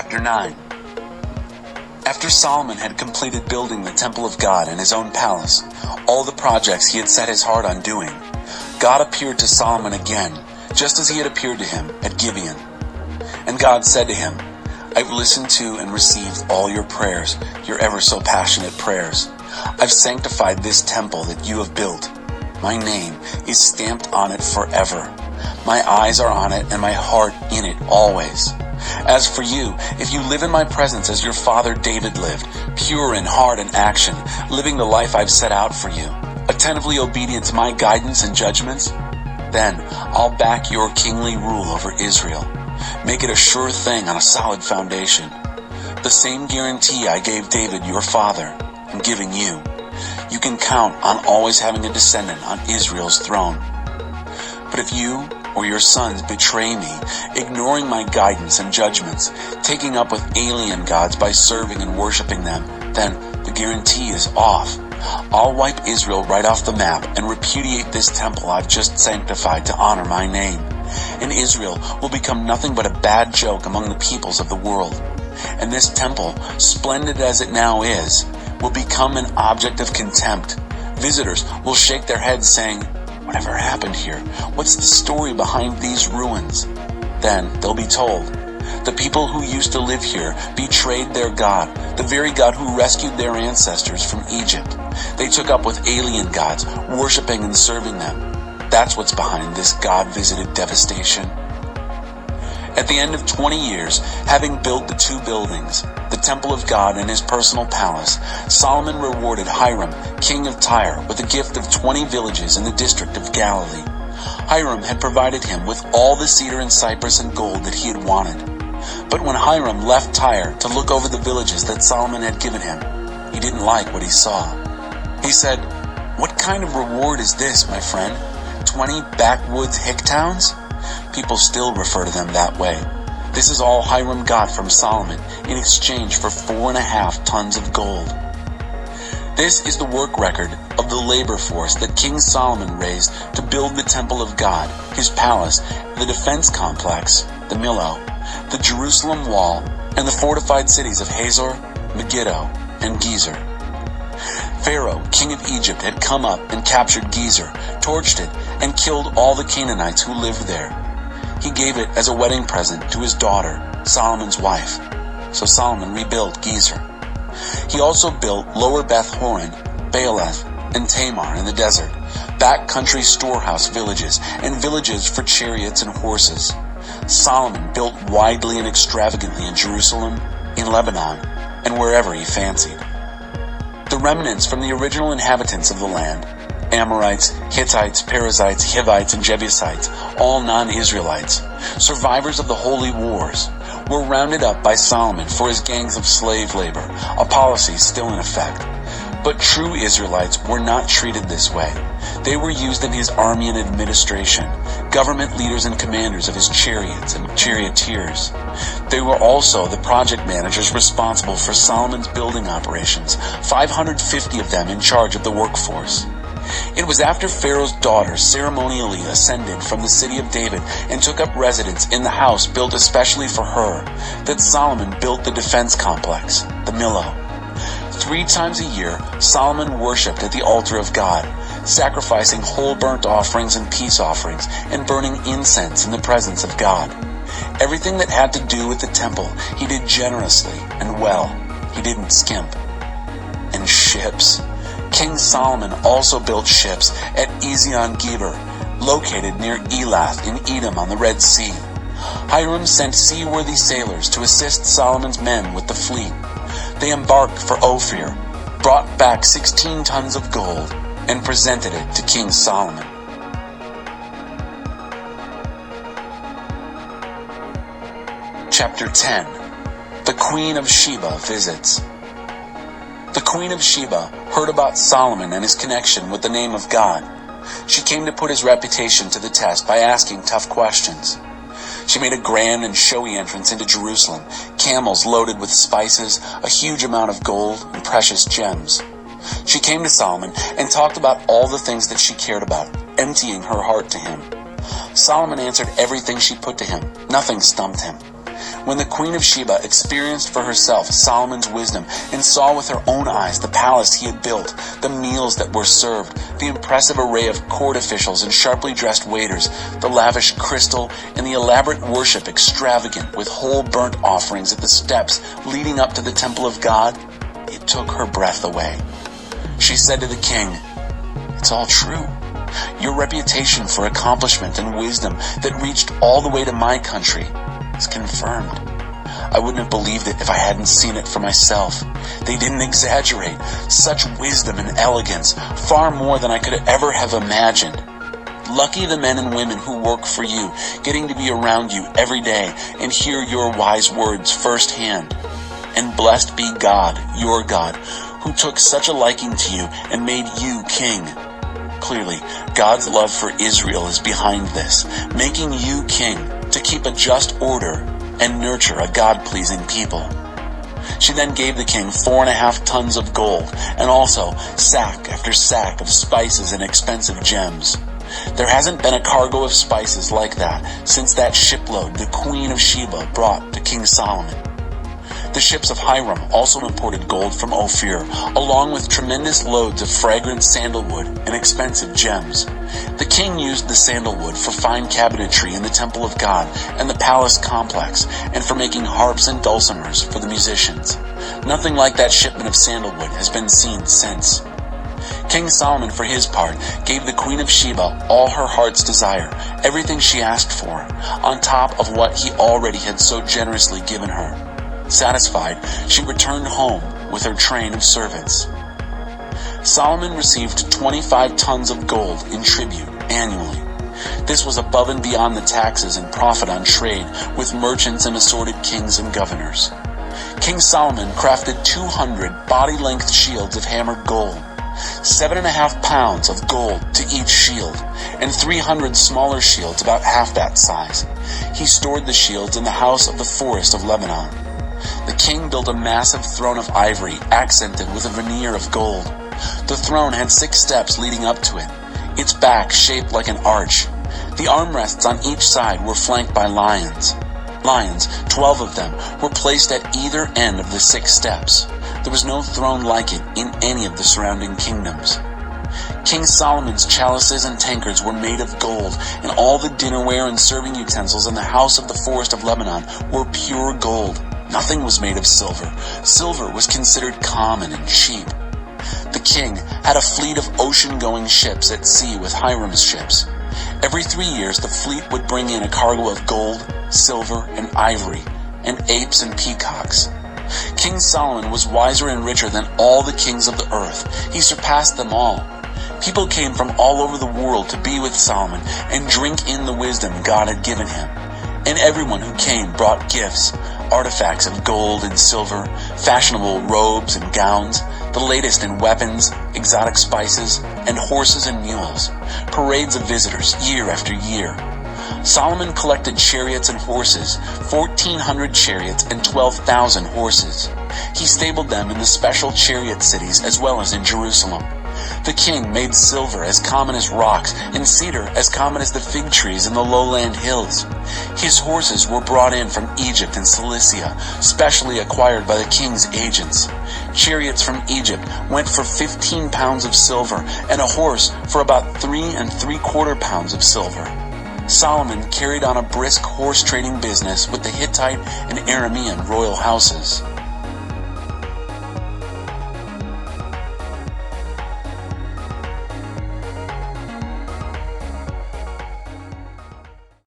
Chapter 9. After Solomon had completed building the temple of God and his own palace, all the projects he had set his heart on doing, God appeared to Solomon again, just as he had appeared to him at Gibeon. And God said to him, I've listened to and received all your prayers, your ever so passionate prayers. I've sanctified this temple that you have built. My name is stamped on it forever. My eyes are on it and my heart in it always. As for you, if you live in my presence as your father David lived, pure in heart and action, living the life I've set out for you, attentively obedient to my guidance and judgments, then I'll back your kingly rule over Israel. Make it a sure thing on a solid foundation. The same guarantee I gave David your father, I'm giving you. You can count on always having a descendant on Israel's throne. But if you or your sons betray me, ignoring my guidance and judgments, taking up with alien gods by serving and worshiping them, then the guarantee is off. I'll wipe Israel right off the map and repudiate this temple I've just sanctified to honor my name. And Israel will become nothing but a bad joke among the peoples of the world. And this temple, splendid as it now is, will become an object of contempt. Visitors will shake their heads saying, whatever happened here? What's the story behind these ruins? Then they'll be told, the people who used to live here betrayed their God, the very God who rescued their ancestors from Egypt. They took up with alien gods, worshiping and serving them. That's what's behind this God-visited devastation. At the end of 20 years, having built the two buildings, the temple of God and his personal palace, Solomon rewarded Hiram, king of Tyre, with a gift of 20 villages in the district of Galilee. Hiram had provided him with all the cedar and cypress and gold that he had wanted. But when Hiram left Tyre to look over the villages that Solomon had given him, he didn't like what he saw. He said, "What kind of reward is this, my friend? 20 backwoods hick towns?" People still refer to them that way. This is all Hiram got from Solomon in exchange for 4.5 tons of gold. This is the work record of the labor force that King Solomon raised to build the temple of God, his palace, the defense complex, the Millo, the Jerusalem wall, and the fortified cities of Hazor, Megiddo, and Gezer. Pharaoh, king of Egypt, had come up and captured Gezer, torched it, and killed all the Canaanites who lived there. He gave it as a wedding present to his daughter, Solomon's wife. So Solomon rebuilt Gezer. He also built Lower Beth Horon, Baaleth, and Tamar in the desert, backcountry storehouse villages, and villages for chariots and horses. Solomon built widely and extravagantly in Jerusalem, in Lebanon, and wherever he fancied. The remnants from the original inhabitants of the land, Amorites, Hittites, Perizzites, Hivites, and Jebusites, all non-Israelites, survivors of the holy wars, were rounded up by Solomon for his gangs of slave labor, a policy still in effect. But true Israelites were not treated this way. They were used in his army and administration, government leaders and commanders of his chariots and charioteers. They were also the project managers responsible for Solomon's building operations, 550 of them in charge of the workforce. It was after Pharaoh's daughter ceremonially ascended from the city of David and took up residence in the house built especially for her that Solomon built the defense complex, the Millo. 3 times a year, Solomon worshipped at the altar of God, sacrificing whole burnt offerings and peace offerings and burning incense in the presence of God. Everything that had to do with the temple, he did generously and well. He didn't skimp. And ships. King Solomon also built ships at Ezion-Geber, located near Elath in Edom on the Red Sea. Hiram sent seaworthy sailors to assist Solomon's men with the fleet. They embarked for Ophir, brought back 16 tons of gold, and presented it to King Solomon. Chapter 10. The Queen of Sheba visits. The Queen of Sheba heard about Solomon and his connection with the name of God. She came to put his reputation to the test by asking tough questions. She made a grand and showy entrance into Jerusalem, camels loaded with spices, a huge amount of gold, and precious gems. She came to Solomon and talked about all the things that she cared about, emptying her heart to him. Solomon answered everything she put to him. Nothing stumped him. When the Queen of Sheba experienced for herself Solomon's wisdom and saw with her own eyes the palace he had built, the meals that were served, the impressive array of court officials and sharply dressed waiters, the lavish crystal, and the elaborate worship extravagant with whole burnt offerings at the steps leading up to the temple of God, it took her breath away. She said to the king, "It's all true. Your reputation for accomplishment and wisdom that reached all the way to my country is confirmed. I wouldn't have believed it if I hadn't seen it for myself. They didn't exaggerate. Such wisdom and elegance, far more than I could ever have imagined. Lucky the men and women who work for you, getting to be around you every day and hear your wise words firsthand. And blessed be God, your God, who took such a liking to you and made you king." Clearly, God's love for Israel is behind this, making you king to keep a just order and nurture a God-pleasing people. She then gave the king 4.5 tons of gold, and also sack after sack of spices and expensive gems. There hasn't been a cargo of spices like that since that shipload the Queen of Sheba brought to King Solomon. The ships of Hiram also imported gold from Ophir, along with tremendous loads of fragrant sandalwood and expensive gems. The king used the sandalwood for fine cabinetry in the temple of God and the palace complex, and for making harps and dulcimers for the musicians. Nothing like that shipment of sandalwood has been seen since. King Solomon, for his part, gave the Queen of Sheba all her heart's desire, everything she asked for, on top of what he already had so generously given her. Satisfied, she returned home with her train of servants. Solomon received 25 tons of gold in tribute annually. This was above and beyond the taxes and profit on trade with merchants and assorted kings and governors. King Solomon crafted 200 body-length shields of hammered gold, 7.5 pounds of gold to each shield, and 300 smaller shields about half that size. He stored the shields in the house of the forest of Lebanon. The king built a massive throne of ivory accented with a veneer of gold. The throne had 6 steps leading up to it, its back shaped like an arch. The armrests on each side were flanked by lions. 12 of them, were placed at either end of the 6 steps. There was no throne like it in any of the surrounding kingdoms. King Solomon's chalices and tankards were made of gold, and all the dinnerware and serving utensils in the house of the forest of Lebanon were pure gold. Nothing was made of silver. Silver was considered common and cheap. The king had a fleet of ocean-going ships at sea with Hiram's ships. Every 3 years the fleet would bring in a cargo of gold, silver, and ivory, and apes and peacocks. King Solomon was wiser and richer than all the kings of the earth. He surpassed them all. People came from all over the world to be with Solomon and drink in the wisdom God had given him. And everyone who came brought gifts, artifacts of gold and silver, fashionable robes and gowns, the latest in weapons, exotic spices, and horses and mules, parades of visitors year after year. Solomon collected chariots and horses, 1,400 chariots and 12,000 horses. He stabled them in the special chariot cities as well as in Jerusalem. The king made silver as common as rocks and cedar as common as the fig trees in the lowland hills. His horses were brought in from Egypt and Cilicia, specially acquired by the king's agents. Chariots from Egypt went for 15 pounds of silver, and a horse for about 3 3/4 pounds of silver. Solomon carried on a brisk horse trading business with the Hittite and Aramean royal houses.